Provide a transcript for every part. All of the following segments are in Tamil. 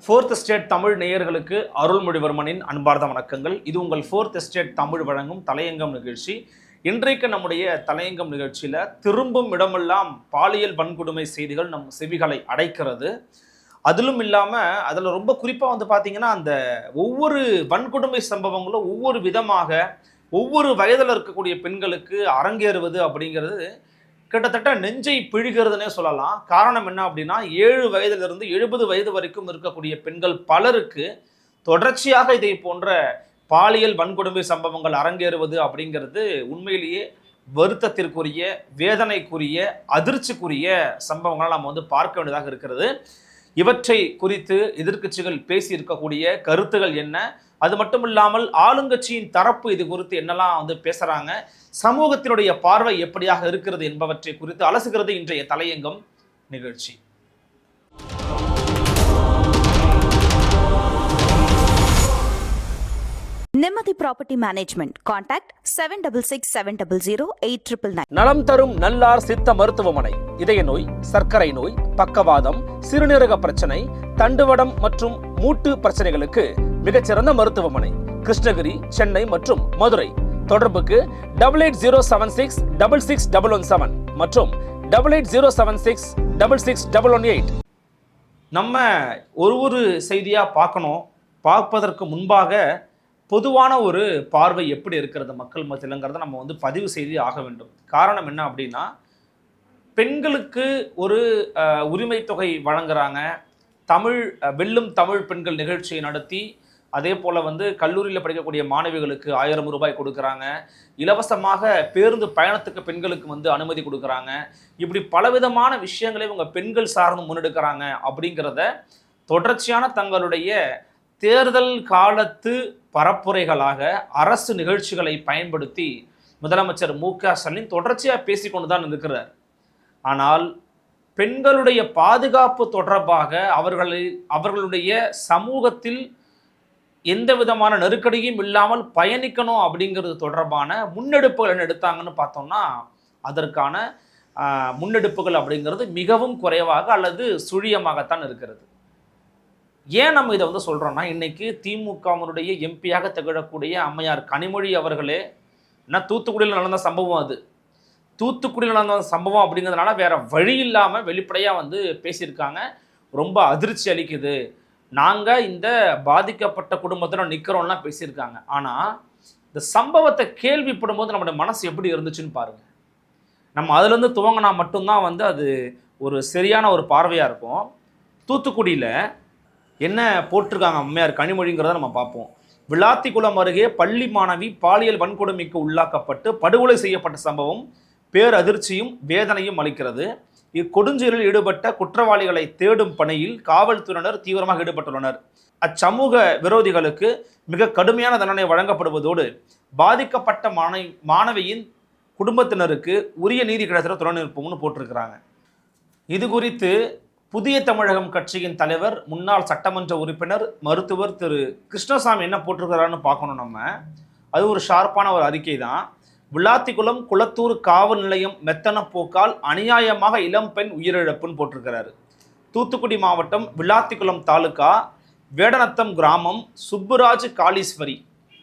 ஃபோர்த் எஸ்டேட் தமிழ் நேயர்களுக்கு அருள்மொழிவர்மனின் அன்பார்ந்த வணக்கங்கள். இது உங்கள் ஃபோர்த் எஸ்டேட் தமிழ் வழங்கும் தலையங்கம் நிகழ்ச்சி. இன்றைக்கு நம்முடைய தலையங்கம் நிகழ்ச்சியில் திரும்பும் இடமெல்லாம் பாலியல் வன்கொடுமை செய்திகள் நம் செவிகளை அடைக்கிறது. அதிலும் இல்லாமல் அதில் ரொம்ப குறிப்பாக பார்த்தீங்கன்னா அந்த ஒவ்வொரு வன்கொடுமை சம்பவங்களும் ஒவ்வொரு விதமாக ஒவ்வொரு வயதில் இருக்கக்கூடிய பெண்களுக்கு அரங்கேறுவது அப்படிங்கிறது கிட்டத்தட்ட நெஞ்சை பிழிகிறதுனே சொல்லலாம். காரணம் என்ன அப்படின்னா 7 வயதிலிருந்து 70 வயது வரைக்கும் இருக்கக்கூடிய பெண்கள் பலருக்கு தொடர்ச்சியாக இதை போன்ற பாலியல் வன்கொடுமை சம்பவங்கள் அரங்கேறுவது அப்படிங்கிறது உண்மையிலேயே வருத்தத்திற்குரிய, வேதனைக்குரிய, அதிர்ச்சிக்குரிய சம்பவங்களை நம்ம பார்க்க வேண்டியதாக இருக்கிறது. இவற்றை குறித்து எதிர்க்கட்சிகள் பேசி இருக்கக்கூடிய கருத்துகள் என்ன, அது மட்டும் இல்லாமல் ஆளுங்கட்சியின் தரப்பு இது குறித்து என்னெல்லாம் பேசுறாங்க, சமூகத்தினுடைய பார்வை எப்படியாக இருக்கிறது என்பவற்றை குறித்து அலசுகிறது இன்றைய தலையங்கம் நிகழ்ச்சி. நிம்மதி ப்ராப்பர்ட்டி மேனேஜ்மெண்ட். கான்டாக்ட் 7667008999. நலம் தரும் நல்லார் சித்த மருத்துவமனை. இதய நோய், சர்க்கரை நோய், பக்கவாதம், சிறுநீரக பிரச்சனை, தண்டுவடம் மற்றும் மூட்டு பிரச்சனைகளுக்கு மிகச்சிறந்த மருத்துவமனை. கிருஷ்ணகிரி, சென்னை மற்றும் மதுரை. தொடர்புக்கு 8807666117 மற்றும் 8807666118. நம்ம ஒரு செய்தியா பார்ப்பதற்கு முன்பாக பொதுவான ஒரு பார்வை எப்படி இருக்கிறது மக்கள் மத்தியிலங்கிறத நம்ம பதிவு செய்து ஆக வேண்டும். காரணம் என்ன அப்படின்னா, பெண்களுக்கு ஒரு உரிமை தொகை வழங்குறாங்க. வெல்லும் தமிழ் பெண்கள் நிகழ்ச்சியை நடத்தி அதே போல் கல்லூரியில் படிக்கக்கூடிய மாணவிகளுக்கு 1000 ரூபாய் கொடுக்குறாங்க. இலவசமாக பேருந்து பயணத்துக்கு பெண்களுக்கு அனுமதி கொடுக்குறாங்க. இப்படி பலவிதமான விஷயங்களை இவங்க பெண்கள் சார்ந்து முன்னெடுக்கிறாங்க. அப்படிங்கிறத தொடர்ச்சியான தங்களுடைய தேர்தல் காலத்து பரப்புரைகளாக அரசு நிகழ்ச்சிகளை பயன்படுத்தி முதலமைச்சர் மு.க. ஸ்டாலின் தொடர்ச்சியாக பேசிக்கொண்டு தான் இருக்கிறார். ஆனால் பெண்களுடைய பாதுகாப்பு தொடர்பாக அவர்களுடைய சமூகத்தில் எந்த விதமான நெருக்கடியும் இல்லாமல் பயணிக்கணும் அப்படிங்கிறது தொடர்பான முன்னெடுப்புகள் என்ன எடுத்தாங்கன்னு பார்த்தோம்னா, அதற்கான முன்னெடுப்புகள் அப்படிங்கிறது மிகவும் குறைவாக அல்லது சுழியமாகத்தான் இருக்கிறது. ஏன் நம்ம இதை சொல்கிறோன்னா, இன்னைக்கு திமுகவினுடைய எம்பியாக திகழக்கூடிய அம்மையார் கனிமொழி அவர்களே தூத்துக்குடியில் நடந்த சம்பவம், அது தூத்துக்குடியில் நடந்த சம்பவம் அப்படிங்கிறதுனால வேற வழி இல்லாமல் வெளிப்படையாக பேசியிருக்காங்க. ரொம்ப அதிர்ச்சி அளிக்குது, நாங்கள் இந்த பாதிக்கப்பட்ட குடும்பத்தில் நிற்கிறோம்லாம் பேசியிருக்காங்க. ஆனால் இந்த சம்பவத்தை கேள்விப்படும் போது நம்மளுடைய மனசு எப்படி இருந்துச்சுன்னு பாருங்கள். நம்ம அதுலேருந்து துவங்கினா மட்டும்தான் அது ஒரு சரியான ஒரு பார்வையாக இருக்கும். தூத்துக்குடியில் என்ன போட்டிருக்காங்க அம்மையார் கனிமொழிங்கிறத நம்ம பார்ப்போம். விளாத்திக்குளம் அருகே பள்ளி மாணவி பாலியல் வன்கொடுமைக்கு உள்ளாக்கப்பட்டு படுகொலை செய்யப்பட்ட சம்பவம் பேரதிர்ச்சியும் வேதனையும் அளிக்கிறது. இக்கொடுஞ்செயலில் ஈடுபட்ட குற்றவாளிகளை தேடும் பணியில் காவல்துறையினர் தீவிரமாக ஈடுபட்டுள்ளனர். அச்சமூக விரோதிகளுக்கு மிக கடுமையான தண்டனை வழங்கப்படுவதோடு பாதிக்கப்பட்ட மாணவியின் குடும்பத்தினருக்கு உரிய நீதி கிடைத்த துணை நிற்போம்னு போட்டிருக்கிறாங்க. இது குறித்து புதிய தமிழகம் கட்சியின் தலைவர், முன்னாள் சட்டமன்ற உறுப்பினர், மருத்துவர் திரு கிருஷ்ணசாமி என்ன போட்டிருக்கிறாருன்னு பார்க்கணும் நம்ம. அது ஒரு ஷார்ப்பான ஒரு அறிக்கை தான். விளாத்திக்குளம் குளத்தூர் காவல் நிலையம் மெத்தன போக்கால் அநியாயமாக இளம் பெண் உயிரிழப்புன்னு போட்டிருக்கிறாரு. தூத்துக்குடி மாவட்டம் விளாத்திக்குளம் தாலுகா வேடநத்தம் கிராமம் சுப்புராஜ் காளீஸ்வரி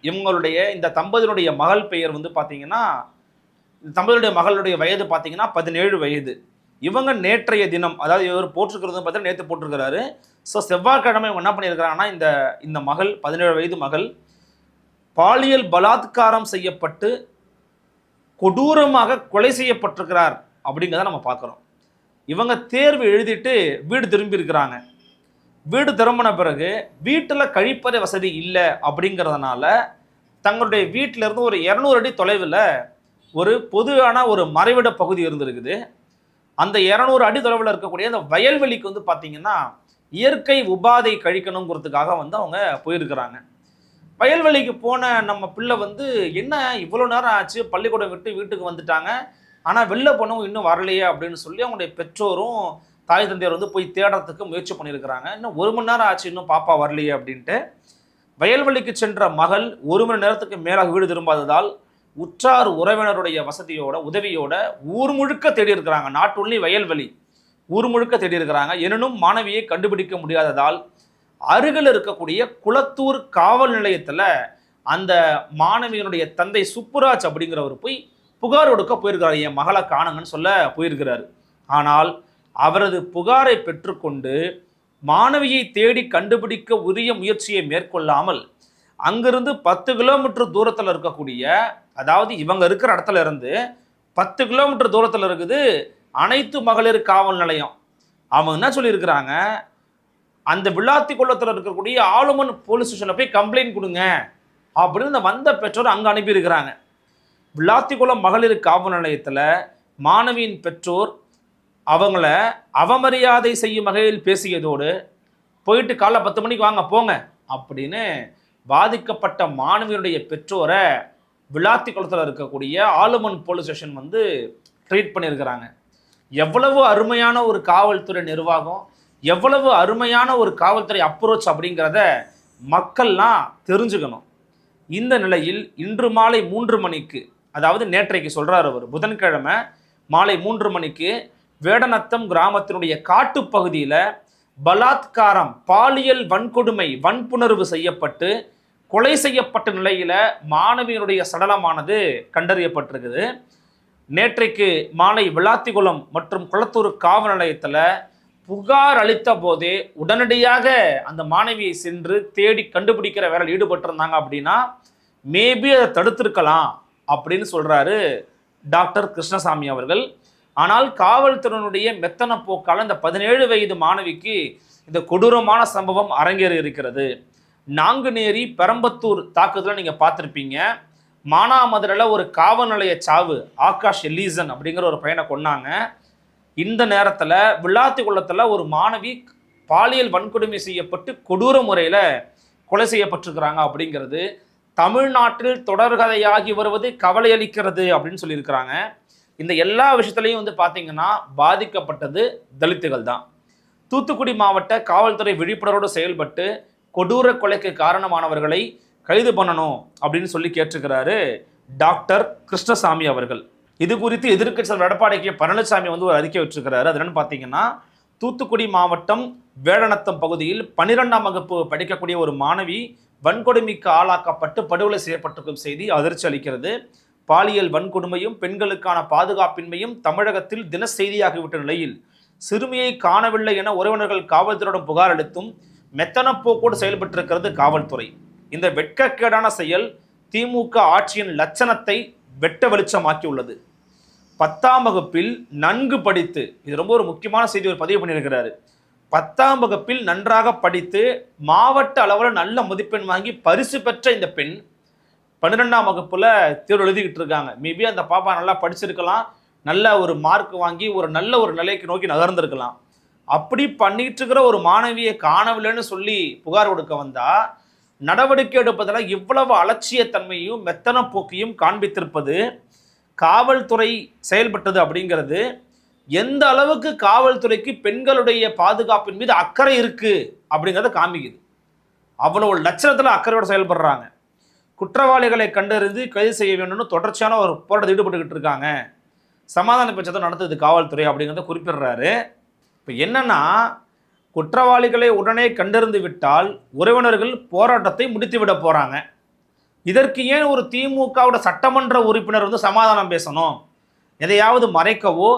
இவங்களுடைய இந்த தம்பதியினுடைய மகள் பெயர் பார்த்தீங்கன்னா, இந்த தம்பதியுடைய மகளுடைய வயது பார்த்தீங்கன்னா 17 வயது. இவங்க நேற்றைய தினம், அதாவது இவர் போட்டிருக்கிறது பார்த்தீங்கன்னா நேற்று போட்டிருக்கிறாரு. ஸோ செவ்வாய்க்கிழமை இவங்க என்ன பண்ணியிருக்கிறாங்கன்னா, இந்த மகள் 17 வயது மகள் பாலியல் பலாத்காரம் செய்யப்பட்டு கொடூரமாக கொலை செய்யப்பட்டிருக்கிறார் அப்படிங்கிறத நம்ம பார்க்குறோம். இவங்க தேர்வு எழுதிட்டு வீடு திரும்பி இருக்கிறாங்க. வீடு திரும்பின பிறகு வீட்டில் கழிப்பறை வசதி இல்லை அப்படிங்கிறதுனால தங்களுடைய வீட்டிலேருந்து ஒரு 200 அடி தொலைவில் ஒரு பொதுவான ஒரு மறைவிட பகுதி இருந்திருக்குது. அந்த 200 அடி தொலைவில் இருக்கக்கூடிய அந்த வயல்வெளிக்கு பார்த்தீங்கன்னா இயற்கை உபாதை கழிக்கணுங்கிறதுக்காக அவங்க போயிருக்கிறாங்க. வயல்வெளிக்கு போன நம்ம பிள்ளை என்ன இவ்வளோ நேரம் ஆச்சு, பள்ளிக்கூடம் விட்டு வீட்டுக்கு வந்துட்டாங்க, ஆனால் வெளில போனவங்க இன்னும் வரலையே அப்படின்னு சொல்லி அவங்களுடைய பெற்றோரும் தாய் தந்தையர் போய் தேடுறதுக்கு முயற்சி பண்ணியிருக்கிறாங்க. இன்னும் 1 மணி நேரம் ஆச்சு, இன்னும் பாப்பா வரலையே அப்படின்ட்டு. வயல்வெளிக்கு சென்ற மகள் 1 மணி நேரத்துக்கு மேலாக வீடு திரும்பாததால் உற்றார் உறவினருடைய உதவியோட ஊர் முழுக்க தேடி இருக்கிறாங்க. நாட் ஒன்லி வயல்வெளி, ஊர் முழுக்க தேடி இருக்கிறாங்க. எனினும் மாணவியை கண்டுபிடிக்க முடியாததால் அருகில் இருக்கக்கூடிய குளத்தூர் காவல் நிலையத்தில் அந்த மாணவியனுடைய தந்தை சுப்புராஜ் அப்படிங்கிறவர் போய் புகார் கொடுக்க போயிருக்கிறார், என் மகளை காணுங்கன்னு சொல்ல போயிருக்கிறார். ஆனால் அவரது புகாரை பெற்றுக்கொண்டு மாணவியை தேடி கண்டுபிடிக்க உரிய முயற்சியை மேற்கொள்ளாமல் அங்கிருந்து 10 கிலோமீட்டர் தூரத்தில் இருக்கக்கூடிய, அதாவது இவங்க இருக்கிற இடத்துல இருந்து 10 கிலோமீட்டர் தூரத்தில் இருக்குது அனைத்து மகளிர் காவல் நிலையம். அவங்க என்ன சொல்லியிருக்கிறாங்க, அந்த விளாத்திக்குளத்தில் இருக்கக்கூடிய ஆளுமன் போலீஸ் ஸ்டேஷனில் போய் கம்ப்ளைண்ட் கொடுங்க அப்படின்னு இந்த வந்த பெற்றோர் அங்கே அனுப்பியிருக்கிறாங்க. விளாத்திக்குளம் மகளிர் காவல் நிலையத்தில் மாணவியின் பெற்றோர் அவங்கள அவமரியாதை செய்யும் வகையில் பேசியதோடு போயிட்டு காலைல 10 மணிக்கு வாங்க போங்க அப்படின்னு பாதிக்கப்பட்ட மாணவியுடைய பெற்றோரை விளாத்திக்குளத்தில் இருக்கக்கூடிய ஆளுமன் போலீஸ் ஸ்டேஷன் வந்து ட்ரீட் பண்ணியிருக்கிறாங்க. எவ்வளவு அருமையான ஒரு காவல்துறை நிர்வாகம், எவ்வளவு அருமையான ஒரு காவல்துறை அப்ரோச் அப்படிங்கிறத மக்கள்லாம் தெரிஞ்சுக்கணும். இந்த நிலையில் இன்று மாலை 3 மணிக்கு, அதாவது நேற்றைக்கு சொல்கிறார் அவர், புதன்கிழமை மாலை 3 மணிக்கு வேடநத்தம் கிராமத்தினுடைய காட்டுப்பகுதியில் பலாத்காரம், பாலியல் வன்கொடுமை, வன்புணர்வு செய்யப்பட்டு கொலை செய்யப்பட்ட நிலையில் மாணவியினுடைய சடலமானது கண்டறியப்பட்டிருக்குது. நேற்றைக்கு மாலை விளாத்திக்குளம் மற்றும் குளத்தூர் காவல் நிலையத்தில் புகார் அளித்த போதே உடனடியாக அந்த மாணவியை சென்று தேடி கண்டுபிடிக்கிற வேலையில் ஈடுபட்டிருந்தாங்க அப்படின்னா மேபி அதை தடுத்திருக்கலாம் அப்படின்னு சொல்கிறாரு டாக்டர் கிருஷ்ணசாமி அவர்கள். ஆனால் காவல்துறையினுடைய மெத்தன போக்கால் இந்த 17 வயது மாணவிக்கு இந்த கொடூரமான சம்பவம் அரங்கேறி இருக்கிறது. நாங்குநேரி பெரம்பத்தூர் தாக்குதலை நீங்கள் பார்த்துருப்பீங்க. மானாமதுரையில் ஒரு காவல் நிலைய சாவு, ஆகாஷ் எல்லீசன் அப்படிங்கிற ஒரு பையனை கொன்னாங்க. இந்த நேரத்தில் விளாத்திக்குளத்தில் ஒரு மாணவி பாலியல் வன்கொடுமை செய்யப்பட்டு கொடூர முறையில் கொலை செய்யப்பட்டிருக்கிறாங்க அப்படிங்கிறது தமிழ்நாட்டில் தொடர்கதையாகி வருவது கவலை அளிக்கிறது அப்படின்னு சொல்லியிருக்கிறாங்க. இந்த எல்லா விஷயத்துலையும் வந்து பார்த்தீங்கன்னா பாதிக்கப்பட்டது தலித்துகள் தான். தூத்துக்குடி மாவட்ட காவல்துறை விழிப்புணர்வோடு செயல்பட்டு கொடூர கொலைக்கு காரணமானவர்களை கைது பண்ணணும் அப்படின்னு சொல்லி கேட்டிருக்கிறாரு டாக்டர் கிருஷ்ணசாமி அவர்கள். இது குறித்து எதிர்க்கட்சி எடப்பாடி கே பழனிசாமி வந்து ஒரு அறிக்கை வச்சிருக்கிறாரு. அது என்னன்னு பார்த்தீங்கன்னா, தூத்துக்குடி மாவட்டம் வேடநத்தம் பகுதியில் 12ஆம் வகுப்பு படிக்கக்கூடிய ஒரு மாணவி வன்கொடுமைக்கு ஆளாக்கப்பட்டு படுகொலை செய்யப்பட்டிருக்கும் செய்தி அதிர்ச்சி அளிக்கிறது. பாலியல் வன்கொடுமையும் பெண்களுக்கான பாதுகாப்பின்மையும் தமிழகத்தில் தின செய்தியாகிவிட்ட நிலையில் சிறுமியை காணவில்லை என உறவினர்கள் காவல்துறையிடம் புகார் அளித்தும் மெத்தன போக்கோடு செயல்பட்டிருக்கிறது காவல்துறை. இந்த வெட்கக்கேடான செயல் திமுக ஆட்சியின் லட்சணத்தை வெட்ட வெளிச்சமாக்கியுள்ளது. 10ஆம் வகுப்பில் நன்கு படித்து, இது ரொம்ப ஒரு முக்கியமான செய்தி ஒரு பதிவு பண்ணியிருக்கிறாரு, 10ஆம் வகுப்பில் நன்றாக படித்து மாவட்ட அளவில் நல்ல மதிப்பெண் வாங்கி பரிசு பெற்ற இந்த பெண் 12ஆம் வகுப்புல தேர்வு எழுதிக்கிட்டு இருக்காங்க. மேபி அந்த பாப்பா நல்லா படிச்சிருக்கலாம், நல்ல ஒரு மார்க் வாங்கி நல்ல ஒரு நிலைக்கு நோக்கி நகர்ந்திருக்கலாம். அப்படி பண்ணிட்டு இருக்கிற ஒரு மாணவியை காணவில்லைன்னு சொல்லி புகார் கொடுக்க வந்தா நடவடிக்கை எடுப்பதில் இவ்வளவு அலட்சியத்தன்மையும் மெத்தன போக்கையும் காண்பித்திருப்பது காவல்துறை செயல்பட்டது அப்படிங்கிறது எந்த அளவுக்கு காவல்துறைக்கு பெண்களுடைய பாதுகாப்பின் மீது அக்கறை இருக்கு அப்படிங்கிறத காமிக்குது. அவ்வளவு லட்சணத்தில் அக்கறையோடு செயல்படுறாங்க. குற்றவாளிகளை கண்டறிந்து கைது செய்ய வேண்டும்னு தொடர்ச்சியான ஒரு போராட்டத்தில் ஈடுபட்டுக்கிட்டு இருக்காங்க. சமாதான பேச்சத்தை நடத்துது காவல்துறை அப்படிங்கிறத குறிப்பிடுறாரு. இப்போ என்னன்னா, குற்றவாளிகளை உடனே கண்டறிந்து விட்டால் உறவினர்கள் போராட்டத்தை முடித்துவிட போறாங்க. இதற்கு ஏன் ஒரு திமுகவோட சட்டமன்ற உறுப்பினர் வந்து சமாதானம் பேசணும்? எதையாவது மறைக்கவோ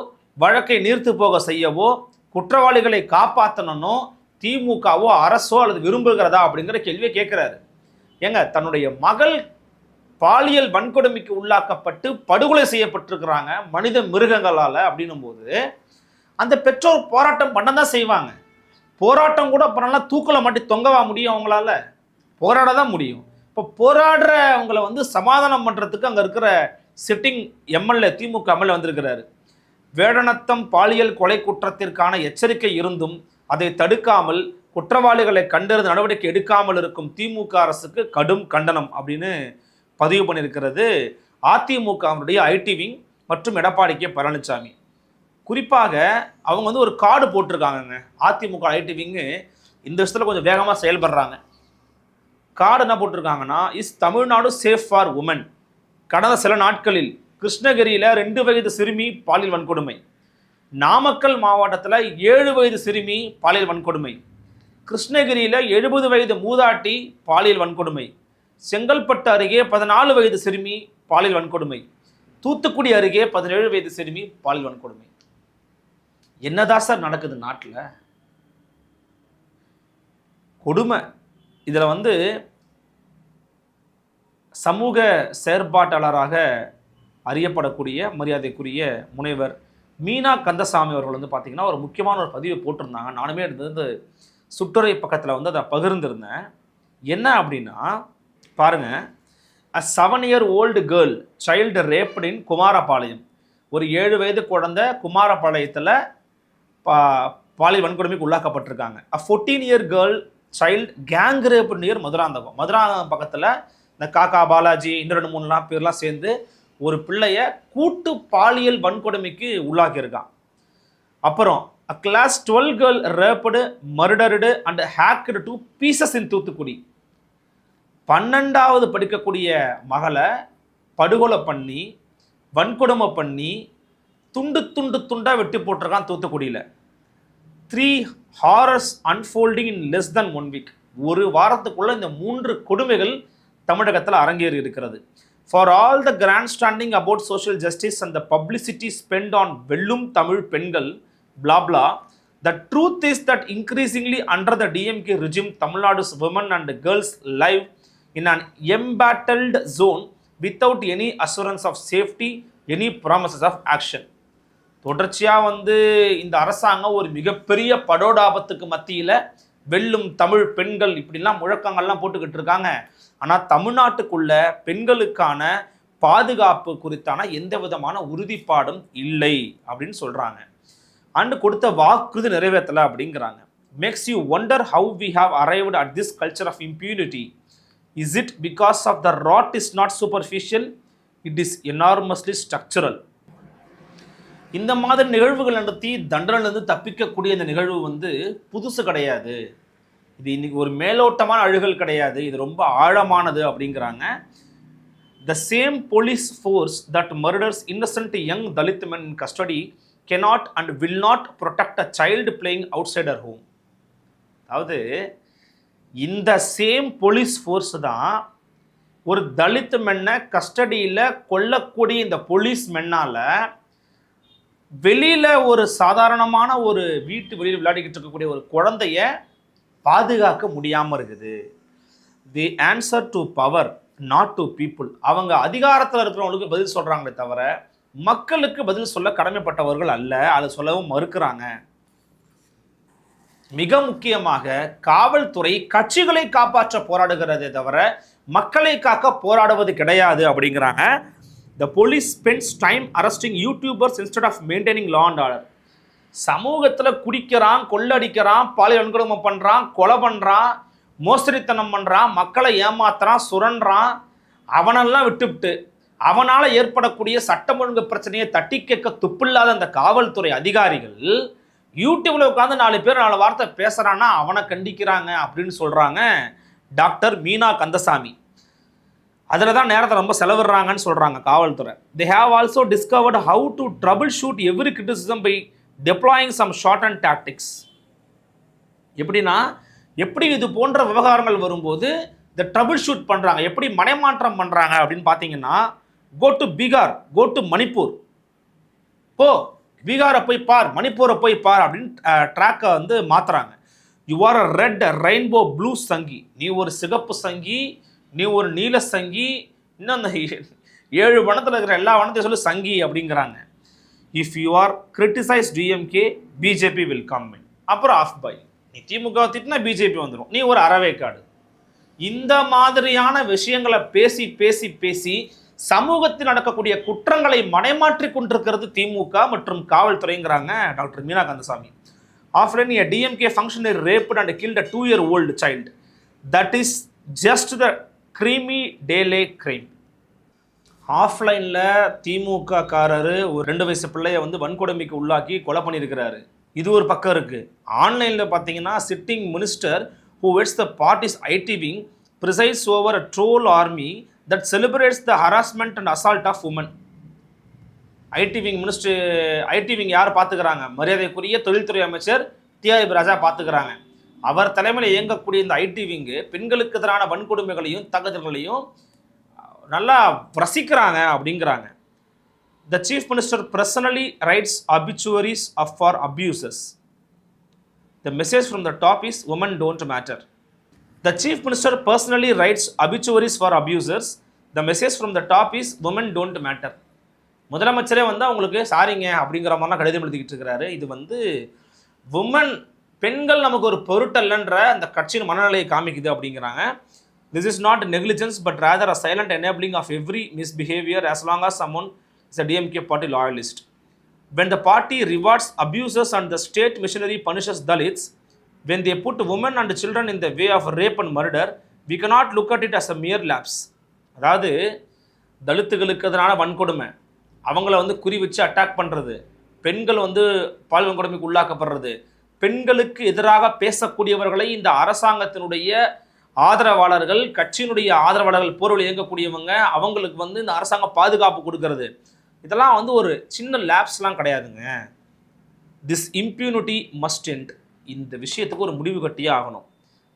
வழக்கை நீர்த்து போக செய்யவோ குற்றவாளிகளை காப்பாற்றணும்னோ திமுகவோ அரசோ அல்லது விரும்புகிறதா அப்படிங்கிற கேள்வியை கேட்கிறாரு. ஏங்க, தன்னுடைய மகள் பாலியல் வன்கொடுமைக்கு உள்ளாக்கப்பட்டு படுகொலை செய்யப்பட்டிருக்கிறாங்க மனித மிருகங்களால் அப்படின்னும் போது அந்த பெற்றோர் போராட்டம் பண்ண தான் செய்வாங்க. போராட்டம் கூட பண்ணலாம், தூக்கில் மாட்டி தொங்கவா முடியும்? அவங்களால போராட தான் முடியும். இப்போ போராடுறவங்களை வந்து சமாதானம் பண்ணுறதுக்கு அங்கே இருக்கிற சிட்டிங் எம்எல்ஏ, திமுக எம்எல்ஏ வந்திருக்கிறாரு. வேடநத்தம் பாலியல் கொலை குற்றத்திற்கான எச்சரிக்கை இருந்தும் அதை தடுக்காமல் குற்றவாளிகளை கண்டறிந்து நடவடிக்கை எடுக்காமல் இருக்கும் திமுக அரசுக்கு கடும் கண்டனம் அப்படின்னு பதிவு பண்ணியிருக்கிறது அதிமுகவுடைய ஐடி விங் மற்றும் எடப்பாடி கே பழனிசாமி. குறிப்பாக அவங்க வந்து ஒரு கார்டு போட்டிருக்காங்கங்க. அதிமுக ஐடி விங்கு இந்த விஷயத்தில் கொஞ்சம் வேகமாக செயல்படுறாங்க. கார்டு என்ன போட்டிருக்காங்கன்னா, is Tamil Nadu safe for woman. கடந்த சில நாட்களில் கிருஷ்ணகிரியில் 2 வயது சிறுமி பாலியல் வன்கொடுமை, நாமக்கல் மாவட்டத்தில் 7 வயது சிறுமி பாலியல் வன்கொடுமை, கிருஷ்ணகிரியில் 70 வயது மூதாட்டி பாலியல் வன்கொடுமை, செங்கல்பட்டு அருகே 14 வயது சிறுமி பாலியல் வன்கொடுமை, தூத்துக்குடி அருகே 17 வயது சிறுமி பாலியல் வன்கொடுமை. என்னதான் சார் நடக்குது நாட்டில்? கொடுமை. இதில் சமூக செயற்பாட்டாளராக அறியப்படக்கூடிய மரியாதைக்குரிய முனைவர் மீனா கந்தசாமி அவர்கள் பார்த்தீங்கன்னா ஒரு முக்கியமான ஒரு பதிவை போட்டிருந்தாங்க. நானுமே எடுத்து சுற்றுரை பக்கத்தில் அதை பகிர்ந்திருந்தேன். என்ன அப்படின்னா பாருங்கள், a 7-year-old girl child raped in Kumarapalayam. ஒரு 7 வயது குழந்தை குமாரபாளையத்தில் பாலியல் வன்கொடுமைக்கு உள்ளாக்கப்பட்டிருக்காங்க. a 14-year girl child gang raped near Madurantakam. Madurantakam பக்கத்தில் இந்த காக்கா பாலாஜி இன்னும் 2-3 பேர்லாம் சேர்ந்து ஒரு பிள்ளைய கூட்டு பாலியல் வன்கொடுமைக்கு உள்ளாக்கியிருக்கான். அப்புறம் a class 12 girl raped, murdered and hacked to pieces in Thoothukudi. 12வது படிக்கக்கூடிய மகளை படுகொலை பண்ணி வன்கொடுமை பண்ணி துண்டா வெட்டி போட்டிருக்கான் தூத்துக்குடியில். 3 horrors unfolding in less than 1 week. ஒரு வாரத்துக்குள்ள இந்த 3 கொடுமைகள் தமிழகத்தில் அரங்கேறி இருக்கிறது. For all the grandstanding about social justice and the publicity spent on வெல்லும் தமிழ் பெண்கள் blah blah, the truth is that increasingly under the DMK regime, Tamil Nadu's women and girls live in an embattled zone without any assurance of safety, any promises of action. தொடர்ச்சியாக இந்த அரசாங்கம் ஒரு மிகப்பெரிய படோடாபத்துக்கு மத்தியில் வெல்லும் தமிழ் பெண்கள் இப்படிலாம் முழக்கங்கள்லாம் போட்டுக்கிட்டு இருக்காங்க. ஆனால் தமிழ்நாட்டுக்குள்ள பெண்களுக்கான பாதுகாப்பு குறித்தான எந்த விதமான உறுதிப்பாடும் இல்லை அப்படின்னு சொல்கிறாங்க. அண்டு கொடுத்த வாக்குறுதி நிறைவேற்றலை அப்படிங்கிறாங்க. Makes you wonder how we have arrived at this culture of impunity. Is it because of the rot is not superficial, it is enormously structural. இந்த மாதிரி நிகழ்வுகள் நடத்தி தண்டனையிலிருந்து தப்பிக்கக்கூடிய இந்த நிகழ்வு புதுசு கிடையாது. இது இன்னைக்கு ஒரு மேலோட்டமான அழுகல் கிடையாது, இது ரொம்ப ஆழமானது அப்படிங்கிறாங்க. The same police force that murders innocent young Dalit men in custody cannot and will not protect a child playing outside her home. அதாவது இந்த சேம் போலீஸ் ஃபோர்ஸ் தான் ஒரு தலித் மென்னை கஸ்டடியில் கொல்லக்கூடிய இந்த போலீஸ் மென்னால் வெளியில் ஒரு சாதாரணமான ஒரு வீட்டு வெளியில் விளையாடிக்கிட்டு இருக்கக்கூடிய ஒரு குழந்தைய பாதுகாக்க முடியாமல் இருக்குது. The answer to power not to people. அவங்க அதிகாரத்தில் இருக்கிறவங்களுக்கு பதில் சொல்கிறாங்களே தவிர மக்களுக்கு பதில் சொல்ல கடமைப்பட்டவர்கள் அல்ல. அதை சொல்லவும் மறுக்கிறாங்க. மிக முக்கியமாக காவல்துறை கட்சிகளை காப்பாற்ற போராடுகிறதே தவிர மக்களை காக்க போராடுவது கிடையாது அப்படிங்கிறாங்க. The police spends time arresting YouTubers instead of maintaining law and order. சமூகத்தில் குடிக்கிறான், கொள்ளடிக்கிறான், பாலியல் வன்கொடுமை பண்ணுறான், கொலை பண்ணுறான், மோசடித்தனம் பண்ணுறான், மக்களை ஏமாத்துறான், சுரண்டான், அவனெல்லாம் விட்டுவிட்டு அவனால் ஏற்படக்கூடிய சட்டம் ஒழுங்கு பிரச்சனையை தட்டி கேட்க துப்பில்லாத அந்த காவல்துறை அதிகாரிகள் யூடியூப்ல உட்காந்து 4 பேர் 4 வார்த்தை பேசுகிறான்னா அவனை கண்டிக்கிறாங்க அப்படின்னு சொல்கிறாங்க டாக்டர் மீனா கந்தசாமி. அதில் தான் நேரத்தை ரொம்ப செலவிடுறாங்கன்னு சொல்கிறாங்க காவல்துறை. They have also discovered how to troubleshoot every criticism by deploying some shortened tactics. எப்படின்னா எப்படி இது போன்ற விவகாரங்கள் வரும்போது இந்த ட்ரபிள் ஷூட் பண்ணுறாங்க, எப்படி மனைமாற்றம் பண்ணுறாங்க அப்படின்னு பார்த்தீங்கன்னா, go to Bihar, go to Manipur, போ பீகாரை போய் பார், மணிப்பூரை போய் பார் அப்படின்னு ட்ராக்கை மாற்றுறாங்க. You are a red rainbow blue Sanghi, நீ ஒரு சிகப்பு சங்கி, நீ ஒரு நீல சங்கி, இன்னும் அந்த 7 வனத்தில் இருக்கிற எல்லா வனத்தையும் சொல்லி சங்கி அப்படிங்கிறாங்க. If you R criticise DMK BJP will come in. அப்புறம் ஆஃப் பை, நீ திமுக திட்டினா பிஜேபி வந்துடும், நீ ஒரு அறவேக்காடு. இந்த மாதிரியான விஷயங்களை பேசி பேசி பேசி சமூகத்தில் நடக்கக்கூடிய குற்றங்களை மனைமாற்றி கொண்டிருக்கிறது திமுக மற்றும் காவல்துறைங்கிறாங்க doctor Meena Kandasamy. Offline a DMK functionary raped and killed a 2-year-old child. That is just the creamy daily crime. ஆஃப்லைனில் திமுக காரரு ஒரு 2 வயசு பிள்ளைய வன்கொடுமைக்கு உள்ளாக்கி கொலை பண்ணியிருக்கிறாரு. இது ஒரு பக்கம் இருக்குது. ஆன்லைனில் பார்த்தீங்கன்னா sitting minister who heads the party's IT wing presides over a troll army that celebrates the harassment and assault of women. IT wing minister, IT wing யார் பார்த்துக்கிறாங்க? மரியாதைக்குரிய தொழில்துறை அமைச்சர் TIB ராஜா பார்த்துக்கிறாங்க. அவர் தலைமையில் இயங்கக்கூடிய இந்த ஐடி விங்கு பெண்களுக்கு எதிரான வன்கொடுமைகளையும் தகுதல்களையும் நல்லா ரசிக்கிறாங்க அப்படிங்கிறாங்க. The chief minister personally writes obituaries for abuses. The message from the top is women don't matter. The chief minister personally writes obituaries for abusers. The message from the top is women don't matter. முதலமைச்சரே வந்து அவங்களுக்கு சாரிங்க அப்படிங்கிற மாதிரிலாம் கடிதம் எழுதிக்கிட்டு இருக்கிறாரு. இது வந்து உமன் பெண்கள் நமக்கு ஒரு பொருட்டல்லன்ற அந்த கட்சியின் மனநிலையை காமிக்குது அப்படிங்கிறாங்க. This is not negligence but rather a silent enabling of every misbehavior as long as someone is a DMK party loyalist. When the party rewards abusers and the state machinery punishes Dalits, when they put women and children in the way of rape and murder, we cannot look at it as a mere lapse. அதாவது தலித்துகளுக்கு எதிரான வன்கொடுமை, அவங்கள வந்து குறி வச்சு அட்டாக் பண்ணுறது, பெண்கள் வந்து பால் வன்கொடுமைக்கு உள்ளாக்கப்படுறது, பெண்களுக்கு எதிராக பேசக்கூடியவர்களை இந்த அரசாங்கத்தினுடைய ஆதரவாளர்கள், கட்சியினுடைய ஆதரவாளர்கள், போர்வழி இயங்கக்கூடியவங்க, அவங்களுக்கு வந்து இந்த அரசாங்கம் பாதுகாப்பு கொடுக்கறது, இதெல்லாம் வந்து ஒரு சின்ன லேப்ஸ்லாம் கிடையாதுங்க. This impunity must end. இந்த விஷயத்துக்கு ஒரு முடிவு கட்டியே ஆகணும்.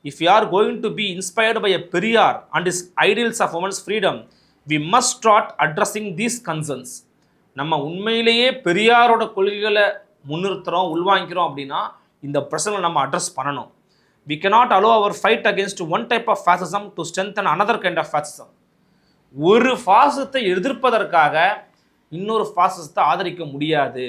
If you are going to be inspired by a Periyar and is ideals of women's freedom, we must start addressing these concerns. நம்ம உண்மையிலேயே பெரியாரோட கொள்கைகளை முன்னிறுத்துகிறோம், உள்வாங்கிக்கிறோம் அப்படின்னா இந்த பிரச்சனை நம்ம அட்ரஸ் பண்ணணும். We cannot allow our fight against one type of fascism to strengthen another kind of fascism. ஒரு ஃபாசிசத்தை எதிர்ப்பதற்காக இன்னொரு ஃபாசிசத்தை ஆதரிக்க முடியாது,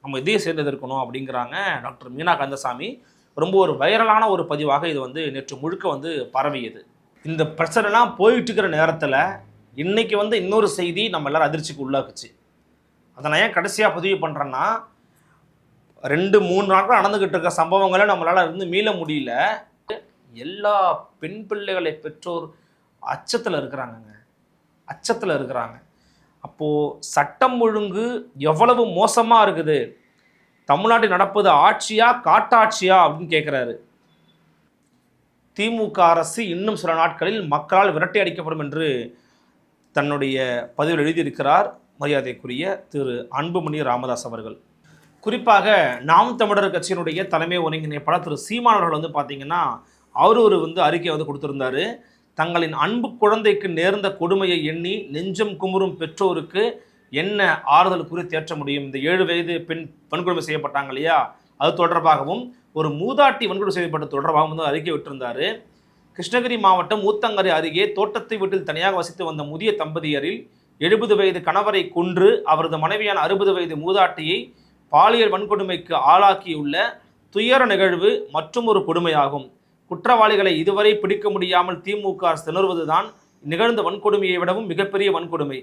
நம்ம இதே சேர்ந்து இருக்கணும் அப்படிங்கிறாங்க டாக்டர் மீனா கந்தசாமி. ரொம்ப ஒரு வைரலான ஒரு பதிவாக இது வந்து நேற்று முழுக்க வந்து பரவியது. இந்த பிரச்சனைலாம் போயிட்டு இருக்கிற நேரத்தில் இன்னைக்கு வந்து இன்னொரு செய்தி நம்ம எல்லாரும் அதிர்ச்சிக்கு உள்ளாக்குச்சு. அதை நான் ஏன் கடைசியாக பதிவு பண்ணுறேன்னா, 2-3 நாட்கள் நடந்துக்கிட்டு இருக்க சம்பவங்களை நம்மளால் இருந்து மீள முடியல. எல்லா பெண் பிள்ளைகளை பெற்றோர் அச்சத்தில் இருக்கிறாங்கங்க, அச்சத்தில் இருக்கிறாங்க. அப்போது சட்டம் ஒழுங்கு எவ்வளவு மோசமாக இருக்குது, தமிழ்நாட்டில் நடப்பது ஆட்சியா காட்டாட்சியா அப்படின்னு கேட்குறாரு. திமுக அரசு இன்னும் சில நாட்களில் மக்களால் விரட்டி அடிக்கப்படும் என்று தன்னுடைய பதிவில் எழுதியிருக்கிறார் மரியாதைக்குரிய திரு அன்புமணி ராமதாஸ் அவர்கள். குறிப்பாக நாம் தமிழர் கட்சியினுடைய தலைமை ஒருங்கிணைப்பாளர் திரு சீமான் அவர்கள் வந்து பார்த்தீங்கன்னா அவர் ஒரு அறிக்கை கொடுத்துருந்தாரு. தங்களின் அன்பு குழந்தைக்கு நேர்ந்த கொடுமையை எண்ணி நெஞ்சம் குமுறும் பெற்றோருக்கு என்ன ஆறுதல் கூறி தேற்ற முடியும். இந்த 7 வயது பெண் வன்கொடுமை செய்யப்பட்டாங்க இல்லையா, அது தொடர்பாகவும் ஒரு மூதாட்டி வன்கொடுமை செய்யப்பட்ட தொடர்பாகவும் அறிக்கை விட்டிருந்தாரு. கிருஷ்ணகிரி மாவட்டம் ஊத்தங்கரை அருகே தோட்டத்தை வீட்டில் தனியாக வசித்து வந்த முதிய தம்பதியரில் 70 வயது கணவரை கொன்று அவரது மனைவியான 60 வயது மூதாட்டியை பாலியல் வன்கொடுமைக்கு ஆளாக்கியுள்ள துயர நிகழ்வு மற்றும் ஒரு கொடுமையாகும். குற்றவாளிகளை இதுவரை பிடிக்க முடியாமல் திமுக அரசு திணறுவதுதான் நிகழ்ந்த வன்கொடுமையை விடவும் மிகப்பெரிய வன்கொடுமை.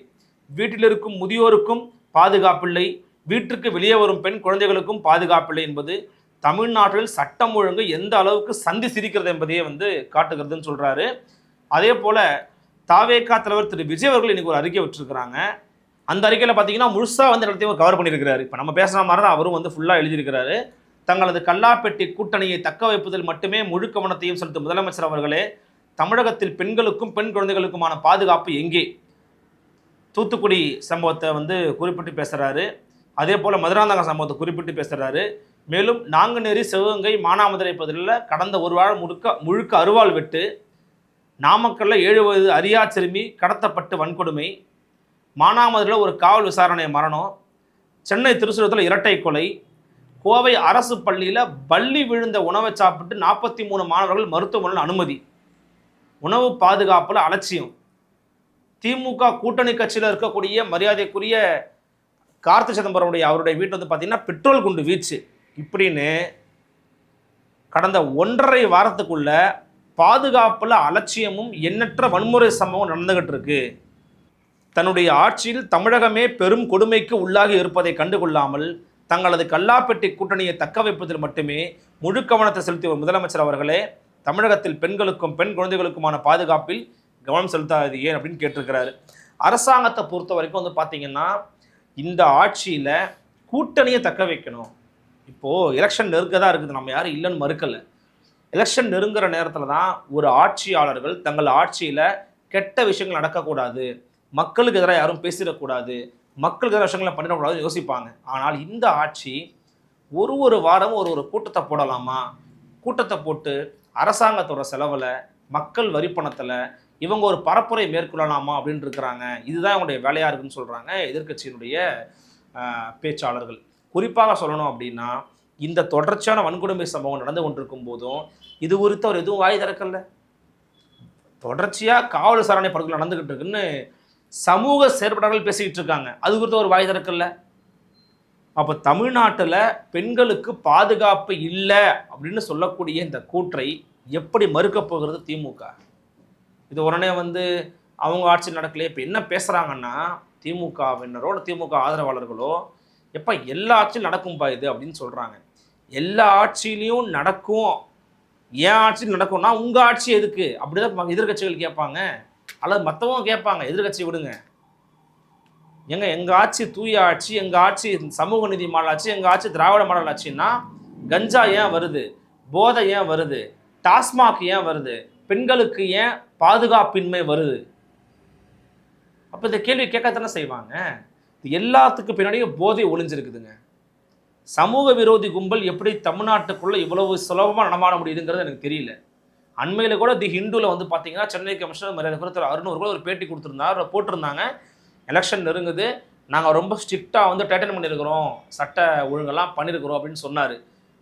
வீட்டில் இருக்கும் முதியோருக்கும் பாதுகாப்பில்லை, வீட்டிற்கு வெளியே வரும் பெண் குழந்தைகளுக்கும் பாதுகாப்பில்லை என்பது தமிழ்நாட்டில் சட்டம் ஒழுங்கு எந்த அளவுக்கு சந்தி சிரிக்கிறது என்பதையே காட்டுகிறதுன்னு சொல்றாரு. அதே போல தாவேகா தலைவர் திரு விஜய் அவர்கள் இன்னைக்கு ஒரு அறிக்கை விட்டுருக்கிறாங்க. அந்த அறிக்கையில் பார்த்தீங்கன்னா முழுசாக எல்லாத்தையும் கவர் பண்ணியிருக்கிறாரு. இப்போ நம்ம பேசுகிற மாதிரி தான் அவரும் ஃபுல்லாக எழுதியிருக்கிறாரு. தங்களது கல்லாப்பெட்டி கூட்டணியை தக்க வைப்பதில் மட்டுமே முழு கவனத்தையும் செலுத்தும் முதலமைச்சர் அவர்களே, தமிழகத்தில் பெண்களுக்கும் பெண் குழந்தைகளுக்குமான பாதுகாப்பு எங்கே? தூத்துக்குடி சம்பவத்தை குறிப்பிட்டு பேசுகிறாரு. அதே போல் மதுராந்தகம் சம்பவத்தை குறிப்பிட்டு பேசுகிறாரு. மேலும் நாங்குநேரி, சிவகங்கை, மானாமதுரை பகுதியில் கடந்த ஒரு வாரம் முழுக்க அருவாள் வெட்டு, நாமக்கல்லில் 7 வயது அரியா சிறுமி கடத்தப்பட்டு வன்கொடுமை, மானாமதுரையில் ஒரு காவல் விசாரணை மரணம், சென்னை திருச்சுரத்தில் இரட்டை கொலை, கோவை அரசு பள்ளியில் பள்ளி விழுந்த உணவை சாப்பிட்டு 43 மாணவர்கள் மருத்துவமனையில் அனுமதி, உணவு பாதுகாப்பில் அலட்சியம், திமுக கூட்டணி கட்சியில் இருக்கக்கூடிய மரியாதைக்குரிய கார்த்தி சிதம்பரமுடைய அவருடைய வீட்டில் பார்த்தீங்கன்னா பெட்ரோல் குண்டு வீச்சு, இப்படின்னு கடந்த 1.5 வாரத்துக்குள்ள பாதுகாப்பில் அலட்சியமும் எண்ணற்ற வன்முறை சம்பவம் நடந்துகிட்டு இருக்கு. தன்னுடைய ஆட்சியில் தமிழகமே பெரும் கொடுமைக்கு உள்ளாகி இருப்பதை கண்டுகொள்ளாமல் தங்களது கல்லாப்பெட்டி கூட்டணியை தக்க வைப்பதில் மட்டுமே முழு கவனத்தை செலுத்திய ஒரு முதலமைச்சர் அவர்களே, தமிழகத்தில் பெண்களுக்கும் பெண் குழந்தைகளுக்குமான பாதுகாப்பில் கவனம் செலுத்தாது ஏன் அப்படின்னு கேட்டிருக்கிறாரு. அரசாங்கத்தை பொறுத்த வரைக்கும் பார்த்தீங்கன்னா இந்த ஆட்சியில் கூட்டணியை தக்க வைக்கணும். இப்போது எலெக்ஷன் நெருக்க தான் இருக்குது, நம்ம யாரும் இல்லைன்னு மறுக்கலை. எலெக்ஷன் நெருங்குற நேரத்தில் தான் ஒரு ஆட்சியாளர்கள் தங்கள் ஆட்சியில் கெட்ட விஷயங்கள் நடக்கக்கூடாது, மக்களுக்கு எதிராக யாரும் பேசிடக்கூடாது, மக்களுக்கு எதிராக விஷயங்களை பண்ணிடக்கூடாதுன்னு யோசிப்பாங்க. ஆனால் இந்த ஆட்சி ஒரு வாரம் ஒரு கூட்டத்தை போடலாமா, கூட்டத்தை போட்டு அரசாங்கத்தோட செலவில் மக்கள் வரி பணத்தில் இவங்க ஒரு பரப்புரை மேற்கொள்ளலாமா அப்படின்னு இருக்கிறாங்க. இதுதான் இவங்களுடைய வேலையாக இருக்குன்னு சொல்கிறாங்க எதிர்க்கட்சியினுடைய பேச்சாளர்கள். குறிப்பாக சொல்லணும் அப்படின்னா, இந்த தொடர்ச்சியான வன்கொடுமை சம்பவம் நடந்து கொண்டிருக்கும் போதும் இது குறித்து அவர் எதுவும் வாய் திறக்கல. தொடர்ச்சியாக காவல் விசாரணை படுகொலை நடந்துகிட்டு இருக்குன்னு சமூக செயற்பாட்டாளர்கள் பேசிக்கிட்டு இருக்காங்க. அது குறித்து ஒரு வாய் திறக்கல. அப்போ தமிழ்நாட்டில் பெண்களுக்கு பாதுகாப்பு இல்லை அப்படின்னு சொல்லக்கூடிய இந்த கூற்றை எப்படி மறுக்கப் போகிறது திமுக? இது உடனே அவங்க ஆட்சி நடக்கலையே. இப்போ என்ன பேசுகிறாங்கன்னா, திமுகவினரோட திமுக ஆதரவாளர்களோ எப்போ எல்லா ஆட்சியும் நடக்கும்பா இது அப்படின்னு சொல்கிறாங்க. எல்லா ஆட்சியிலையும் நடக்கும், ஏன் ஆட்சியில் நடக்கும்னா உங்கள் ஆட்சி எதுக்கு அப்படிதான் எதிர்கட்சிகள் கேட்பாங்க. அல்லது மற்றவங்க கேட்பாங்க, எதிர்கட்சி விடுங்க, எங்கள் ஆட்சி தூய ஆட்சி, எங்கள் ஆட்சி சமூக நீதி மாடல் ஆட்சி, எங்கள் ஆட்சி திராவிட மாடல் ஆட்சின்னா கஞ்சா ஏன் வருது, போதை ஏன் வருது, டாஸ்மாக் ஏன் வருது, பெண்களுக்கு ஏன் பாதுகாப்பின்மை வருது? அப்போ இந்த கேள்வி கேட்கத்தானே செய்வாங்க. இது எல்லாத்துக்கு பின்னாடியும் போதை ஒளிஞ்சிருக்குதுங்க. சமூக விரோதி கும்பல் எப்படி தமிழ்நாட்டுக்குள்ளே இவ்வளவு சுலபமாக நடமாட முடியுதுங்கிறது எனக்கு தெரியல. அண்மையில் கூட தி ஹிந்துவில் பார்த்தீங்கன்னா சென்னை கமிஷனர் மரியாதை குறித்த அருணூர் கூட ஒரு பேட்டி போட்டிருந்தாங்க. எலெக்ஷன் நெருங்குது, நாங்கள் ரொம்ப ஸ்ட்ரிக்டாக டைட்டன் பண்ணியிருக்கிறோம், சட்ட ஒழுங்கெல்லாம் பண்ணியிருக்கிறோம் அப்படின்னு சொன்னார்.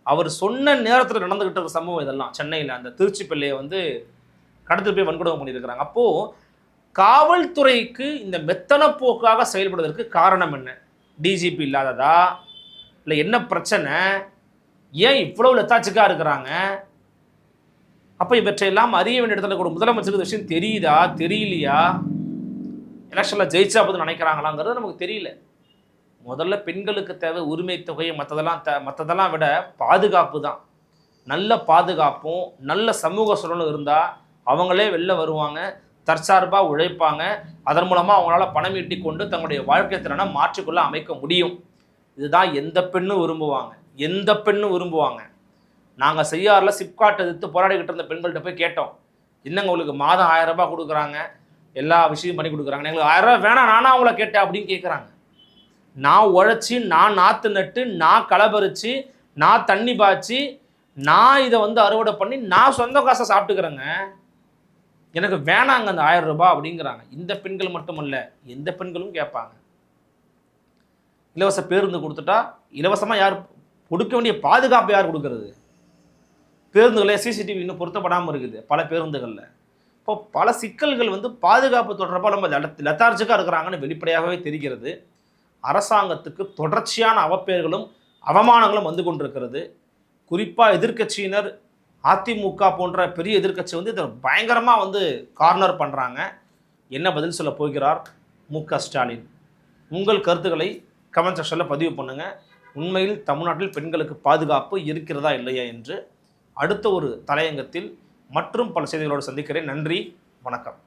அவர் சொன்ன நேரத்தில் நடந்துக்கிட்டு இருக்கிற சம்பவம் இதெல்லாம். சென்னையில் அந்த திருச்சி பிள்ளையை கடத்திட்டு போய் வன்கொடுமை பண்ணியிருக்கிறாங்க. அப்போது காவல்துறைக்கு இந்த மெத்தன போக்காக செயல்படுவதற்கு காரணம் என்ன? டிஜிபி இல்லாததா, இல்லை என்ன பிரச்சனை, ஏன் இவ்வளவு லெத்தாச்சிக்காக இருக்கிறாங்க? அப்போ இவற்றையெல்லாம் அறிய வேண்டிய இடத்துல கூட முதலமைச்சருக்கு விஷயம் தெரியுதா தெரியலையா, எலெக்ஷனில் ஜெயிச்சா போது நினைக்கிறாங்களாங்கிறது நமக்கு தெரியல. முதல்ல பெண்களுக்கு தேவை உரிமை தொகை, மற்றதெல்லாம் விட பாதுகாப்பு தான். நல்ல பாதுகாப்பும் நல்ல சமூக சூழலும் இருந்தால் அவங்களே வெளில வருவாங்க, தற்சார்பாக உழைப்பாங்க, அதன் மூலமாக அவங்களால பணம் ஈட்டி கொண்டு தங்களுடைய வாழ்க்கை திறனை மாற்றிக்கொள்ள அமைக்க முடியும். இதுதான் எந்த பெண்ணும் விரும்புவாங்க. நாங்கள் செய்யாரில் சிப்காட் எதிர்த்து போராடிக்கிட்டு இருந்த பெண்கள்கிட்ட போய் கேட்டோம், என்னங்க உங்களுக்கு மாதம் 1000 ரூபாய் கொடுக்குறாங்க, எல்லா விஷயம் பண்ணி கொடுக்குறாங்க, எங்களுக்கு 1000 ரூபாய் வேணாம், நானும் அவங்கள கேட்டேன் அப்படின்னு கேட்குறாங்க. நான் உழைச்சி, நான் நாற்று நட்டு, நான் களபறிச்சு, நான் தண்ணி பாய்ச்சி, நான் இதை அறுவடை பண்ணி நான் சொந்த காசை சாப்பிட்டுக்கிறேங்க, எனக்கு வேணாங்க அந்த 1000 ரூபாய் அப்படிங்கிறாங்க. இந்த பெண்கள் மட்டுமல்ல, எந்த பெண்களும் கேட்பாங்க. இலவச பேருந்து கொடுத்துட்டா இலவசமாக யார் கொடுக்க வேண்டிய பாதுகாப்பு யார் கொடுக்கறது? பேருந்துகளே சிசிடிவி இன்னும் பொருத்தப்படாமல் இருக்குது பல பேருந்துகளில். இப்போ பல சிக்கல்கள் பாதுகாப்பு தொடர்பாக நம்ம லெத்தார்ஜிக்காக இருக்கிறாங்கன்னு வெளிப்படையாகவே தெரிகிறது. அரசாங்கத்துக்கு தொடர்ச்சியான அவப்பெயர்களும் அவமானங்களும் வந்து கொண்டிருக்கிறது. குறிப்பாக எதிர்க்கட்சியினர், அதிமுக போன்ற பெரிய எதிர்க்கட்சி இதை பயங்கரமாக கார்னர் பண்ணுறாங்க. என்ன பதில் சொல்ல போகிறார் மு.க. ஸ்டாலின்? உங்கள் கருத்துக்களை கமெண்ட் செக்ஷனில் பதிவு பண்ணுங்கள். உண்மையில் தமிழ்நாட்டில் பெண்களுக்கு பாதுகாப்பு இருக்கிறதா இல்லையா என்று அடுத்த ஒரு தலையங்கத்தில் மற்றும் பல செய்திகளோடு சந்திக்கிறேன். நன்றி, வணக்கம்.